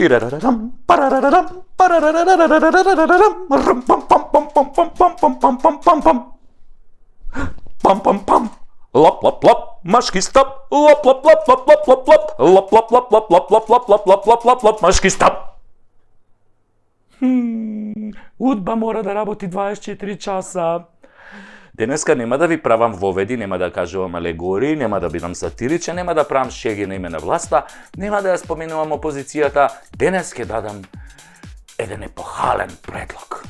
Тирарарам, парарарам, парарарарарарарарарам, рум пам пам пам пам пам пам пам пам пам пам пам. Пам пам пам. Лап лап лап, машки стоп. Лап лап лап лап лап лап лап. Лап лап лап лап лап лап лап лап лап лап лап лап, машки стоп. Удба мора да работи 24 часа. Денеска нема да ви правам воведи, нема да кажувам алегории, нема да бидам сатиричен, нема да правам шеги на име на власта, нема да ја споменувам опозицијата. Денес ќе дадам еден епохален предлог.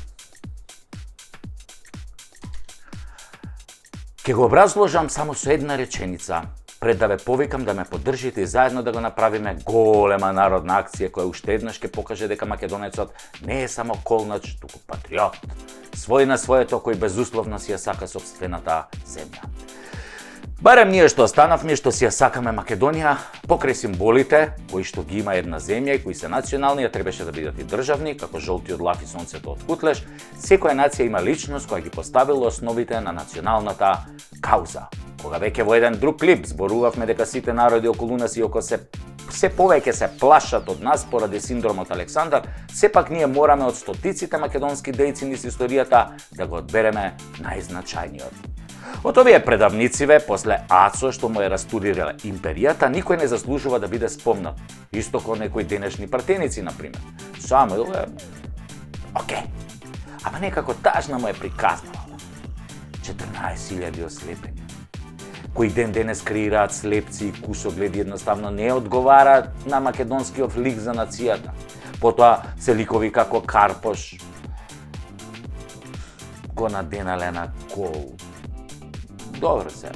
Ќе го образложам само со една реченица, пред да ве повикам да ме поддржите и заедно да го направиме голема народна акција која уште еднаш ќе покаже дека македонецот не е само колнач, туку патриот. Свој на своето кој безусловно си ја сака сопствената земја. Барем ние што останавме, што си ја сакаме Македонија, покрај символите кои што ги има една земја и кои се национални, ја требаше да бидат и државни, како жолтиот лав и сонцето од Кутлеш, секоја нација има личност која ги поставила основите на националната кауза. Кога веќе во еден друг клип зборувавме дека сите народи околу нас и се повеќе се плашат од нас поради синдромот Александар, сепак ние мораме од стотиците македонски дејци низ историјата да го одбереме најзначајниот. Од овие предавнициве, после Ацо што му е растурирала империјата, никој не заслужува да биде спомнат. Исто како некои денешни пратеници, например. Самуил е... Океј. Ама некако тажна му е приказнала. 14.000 ослепени. Кои ден денес креираат слепци и кусогледи, едноставно не одговараат на македонскиот лик за нацијата. Потоа се ликови како Карпош, го наденале на кол. Добро се.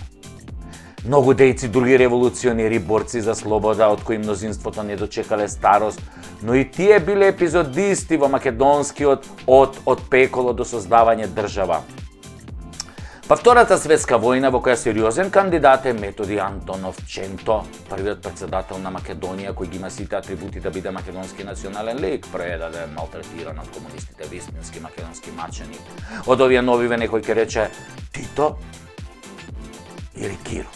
Многу дејци, други револуционери, борци за слобода, од кои мнозинството не дочекале старост, но и тие биле епизодисти во македонскиот од пеколо до создавање држава. Па Втората светска војна, во која сериозен кандидат е Методи Антонов Ченто, првиот председател на Македонија, кој ги има сите атрибути да биде македонски национален лик, предаде, малтретиран од комунистите, вистински македонски маченик. Од овие новиве некој ќе рече Тито или Киро.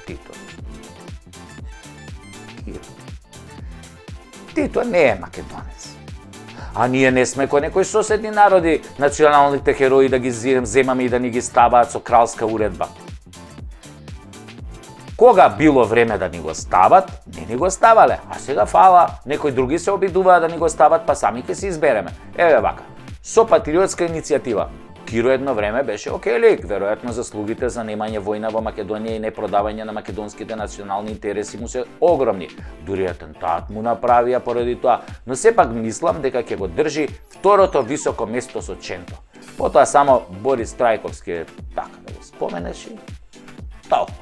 Тито. Киро. Тито не е македонец. А ние не сме кој некои соседни народи, националните херои да ги земаме и да ни ги ставаат со кралска уредба. Кога било време да ни го стават, не ни го ставале, а сега фала, некои други се обидуваат да ни го стават, па сами ќе се избереме. Еве вака, со патриотска иницијатива. Киро едно време беше океј лик, веројатно заслугите за немање војна во Македонија и непродавање на македонските национални интереси му се огромни. Дури атентат му направија поради тоа, но сепак мислам дека ќе го држи второто високо место со Ченто. Потоа само Борис Трајковски така да го споменеш и толку.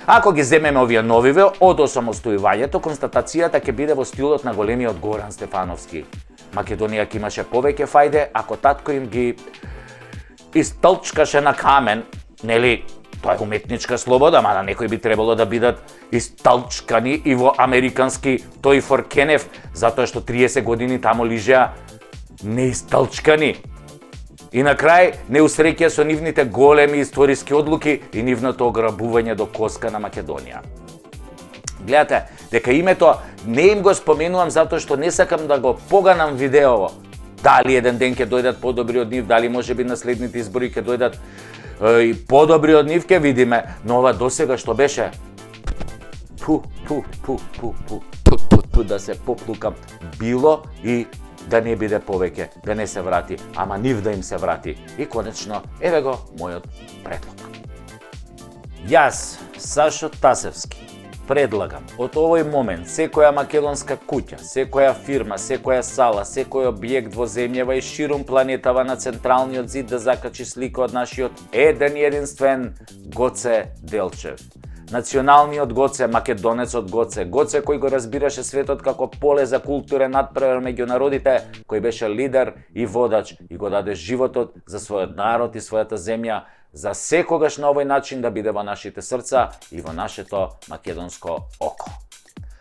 Ако ги земеме овие новиве од осамостојувањето, констатацијата ќе биде во стилот на големиот Горан Стефановски. Македонија ќе имаше повеќе фајде ако татко им ги истолчкаше на камен, нели, тоа е уметничка слобода, мада некои би требало да бидат истолчкани и во американски тој Форкенев, затоа што 30 години тамо лижеа неистолчкани. И на крај не усреќа со нивните големи историски одлуки и нивното ограбување до коска на Македонија. Гледате, дека името не им го споменувам затоа што не сакам да го поганам видеово. Дали еден ден ќе дојдат подобри од нив, дали можеби на следните избори ќе дојдат и подобри од нив, ќе видиме, но ова досега што беше да се поплукам било и да не биде повеќе, да не се врати, ама нив да им се врати. И конечно, еве го мојот предлог. Јас, Сашо Тасевски, предлагам од овој момент секоја македонска куќа, секоја фирма, секоја сала, секој објект во земјава и ширум планетава на централниот зид да закачи слика од нашиот еден единствен Гоце Делчев. Националниот Гоце, македонецот Гоце, Гоце кој го разбираше светот како поле за културен надпревар меѓу народите, кој беше лидер и водач и го даде животот за својот народ и својата земја, за секогаш на овој начин да биде во нашите срца и во нашето македонско око.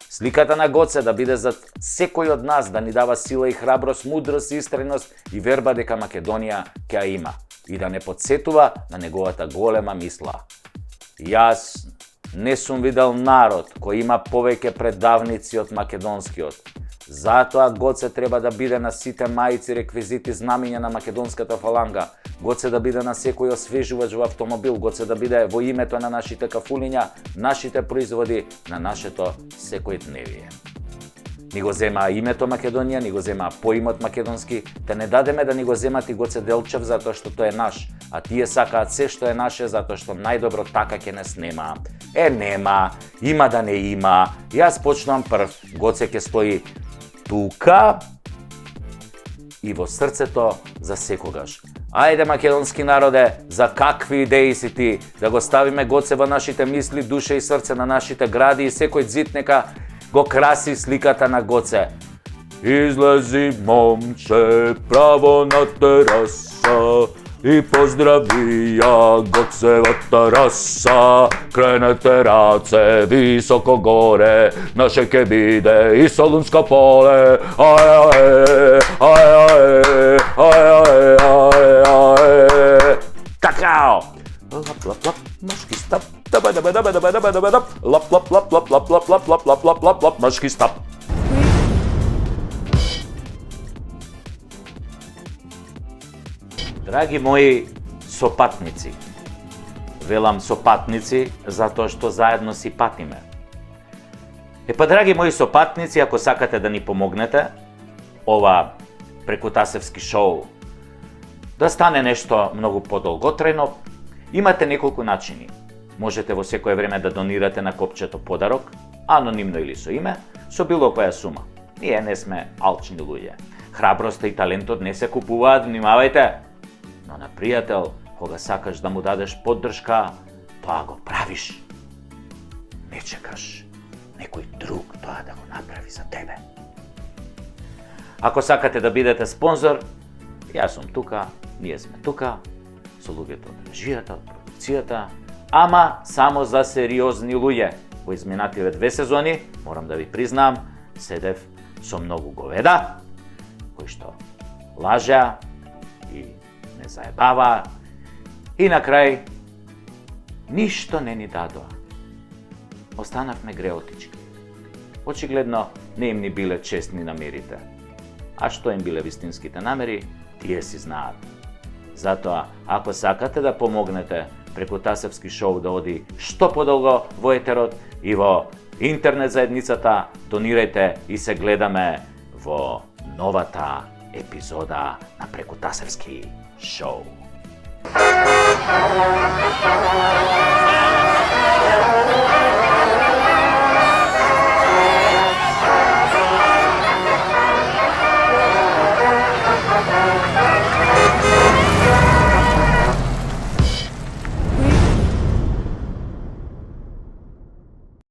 Сликата на Гоце да биде за секој од нас, да ни дава сила и храброст, мудрост и истреност и верба дека Македонија ќе ја има и да не подсетува на неговата голема мисла. Јас, не сум видел народ кој има повеќе предавници од македонскиот. Затоа Гоце треба да биде на сите мајци, реквизити, знамиња на македонската фаланга. Гоце да биде на секој освежувач во автомобил, Гоце да биде во името на нашите кафулиња, нашите производи, на нашето секојдневие. Ни го зема името Македонија, ни го зема поимот македонски, те не дадеме да ни го земат и Гоце Делчев затоа што тој е наш, а тие сакаат се што е наше затоа што најдобро така ќе не снема. Нема, има да не има. Јас почнувам прв, Гоце ќе стои тука и во срцето за секогаш. Ајде, македонски народе, за какви идеи си ти? Да го ставиме Гоце во нашите мисли, душа и срце, на нашите гради и секој зид нека го краси сликата на Гоце. Излези, момче, право на тераса и поздрави ја Гоцевата раса. Кренете раце високо горе, наше ке биде и Солунско поле. Какао! Лап, лап, лап, машки стап. Лап, лап, лап, лап, лап, лап, лап, лап, лап, лап, лап, лап, машки стап. Драги мои сопатници, велам сопатници затоа што заедно си патиме. Драги мои сопатници, ако сакате да ни помогнете, ова Прекутасевски шоу да стане нешто многу подолготрајно, имате неколку начини. Можете во секое време да донирате на копчето подарок, анонимно или со име, со било која сума. Ние не сме алчни луѓе. Храброста и талентот не се купуваат, внимавајте. Но на пријател, кога сакаш да му дадеш поддршка, тоа го правиш. Не чекаш некој друг тоа да го направи за тебе. Ако сакате да бидете спонзор, јас сум тука, ние сме тука, со луѓето од режијата, од продукцијата, ама само за сериозни луѓе. Во изминативе 2 сезони, морам да ви признам, седев со многу говеда, кои што лажеа и не заебава, и на крај ништо не ни дадоа. Останавме греотички. Очигледно не им ни биле честни намерите. А што им биле вистинските намери, тие си знаат. Затоа, ако сакате да помогнете Прекутасевски шоу да оди што подолго во етерот и во интернет заедницата, донирајте и се гледаме во новата епизода на Прекутасевски шоу.